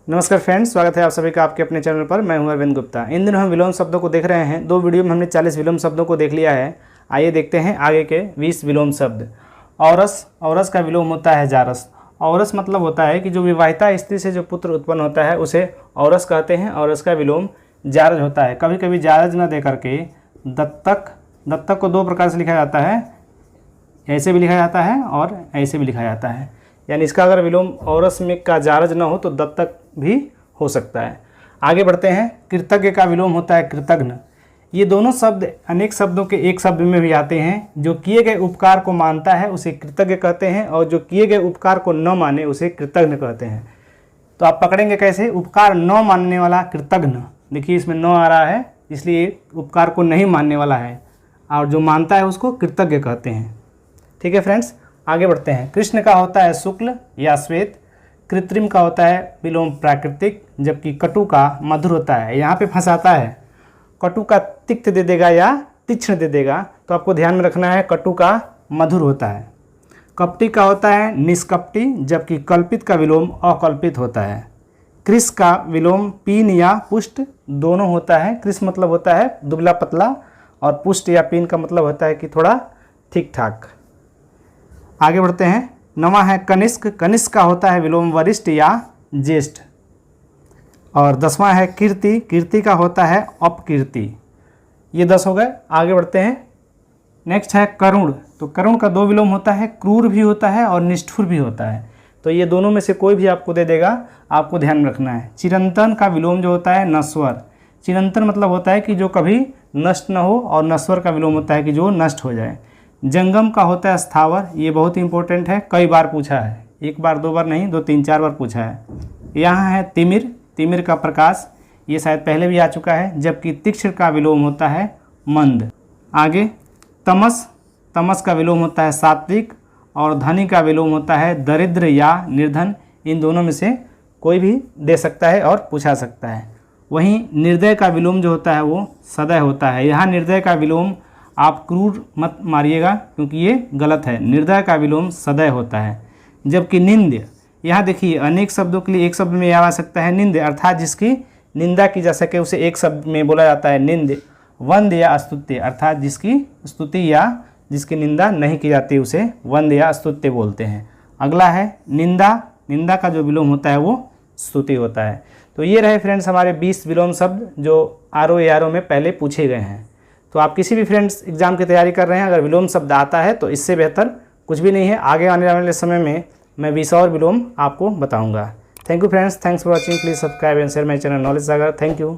नमस्कार फ्रेंड्स, स्वागत है आप सभी का आपके अपने चैनल पर। मैं हूं अरविंद गुप्ता। इन दिनों हम विलोम शब्दों को देख रहे हैं। 2 वीडियो में हमने 40 विलोम शब्दों को देख लिया है। आइए देखते हैं आगे के 20 विलोम शब्द। औरस, औरस का विलोम होता है जारस। औरस मतलब होता है कि जो विवाहिता स्त्री से जो पुत्र उत्पन्न होता है उसे औरस कहते हैं और इसका विलोम जारज होता है। कभी कभी जारज न दे करके दत्तक, दत्तक को 2 प्रकार से लिखा जाता है, ऐसे भी लिखा जाता है और ऐसे भी लिखा जाता है। यानी इसका अगर विलोम औरस में का जारज न हो तो दत्तक भी हो सकता है। आगे बढ़ते हैं। कृतज्ञ का विलोम होता है कृतघ्न। ये दोनों शब्द अनेक शब्दों के एक शब्द में भी आते हैं। जो किए गए उपकार को मानता है उसे कृतज्ञ कहते हैं और जो किए गए उपकार को न माने उसे कृतघ्न कहते हैं। तो आप पकड़ेंगे कैसे? उपकार न मानने वाला कृतघ्न, देखिए इसमें न आ रहा है इसलिए उपकार को नहीं मानने वाला है, और जो मानता है उसको कृतज्ञ कहते हैं। ठीक है फ्रेंड्स, आगे बढ़ते हैं। कृष्ण का होता है शुक्ल या श्वेत। कृत्रिम का होता है विलोम प्राकृतिक, जबकि कटु का मधुर होता है। यहाँ पे फंसाता है, कटु का तिक्त दे देगा या तीक्ष्ण दे देगा, तो आपको ध्यान में रखना है कटु का मधुर होता है। कपटी का होता है निष्कपटी, जबकि कल्पित का विलोम अकल्पित होता है। कृष का विलोम पीन या पुष्ट दोनों होता है। कृष मतलब होता है दुबला पतला और पुष्ट या पीन का मतलब होता है कि थोड़ा ठीक ठाक। आगे बढ़ते हैं। नवा है कनिष्क। कनिष्क का होता है विलोम वरिष्ठ या ज्येष्ठ। और 10वां है कीर्ति। कीर्ति का होता है अपकीर्ति। ये 10 हो गए। आगे बढ़ते हैं। नेक्स्ट है करुण। तो करुण का 2 विलोम होता है, क्रूर भी होता है और निष्ठुर भी होता है। तो ये दोनों में से कोई भी आपको दे देगा, आपको ध्यान में रखना है। चिरंतन का विलोम जो होता है नश्वर। चिरंतन मतलब होता है कि जो कभी नष्ट न हो, और नश्वर का विलोम होता है कि जो नष्ट हो जाए। जंगम का होता है स्थावर। ये बहुत इंपॉर्टेंट है, कई बार पूछा है, 1 बार 2 बार नहीं, 2 3 4 बार पूछा है। यहाँ है तिमिर। तिमिर का प्रकाश, ये शायद पहले भी आ चुका है, जबकि तीक्ष्ण का विलोम होता है मंद। आगे तमस। तमस का विलोम होता है सात्विक और धनी का विलोम होता है दरिद्र या निर्धन। इन दोनों में से कोई भी दे सकता है और पूछा सकता है। वहीं निर्दय का विलोम जो होता है वो सदय होता है। यहाँ निर्दय का विलोम आप क्रूर मत मारिएगा क्योंकि ये गलत है। निर्दय का विलोम सदय होता है। जबकि निंद्य, यहाँ देखिए अनेक शब्दों के लिए एक शब्द में आ सकता है निंद्य, अर्थात जिसकी निंदा की जा सके उसे एक शब्द में बोला जाता है निंद्य। वंद्य या स्तुत्य, अर्थात जिसकी स्तुति या जिसकी निंदा नहीं की जाती उसे वंद्य या स्तुत्य बोलते हैं। अगला है निंदा। निंदा का जो विलोम होता है वो स्तुति होता है। तो ये रहे फ्रेंड्स हमारे 20 विलोम शब्द जो आरओ एआरओ में पहले पूछे गए हैं। तो आप किसी भी फ्रेंड्स एग्जाम की तैयारी कर रहे हैं, अगर विलोम शब्द आता है तो इससे बेहतर कुछ भी नहीं है। आगे आने वाले समय में मैं 20 और विलोम आपको बताऊंगा। Thank you friends, thanks for watching. Please subscribe and share my channel knowledge Sagar. Thank you.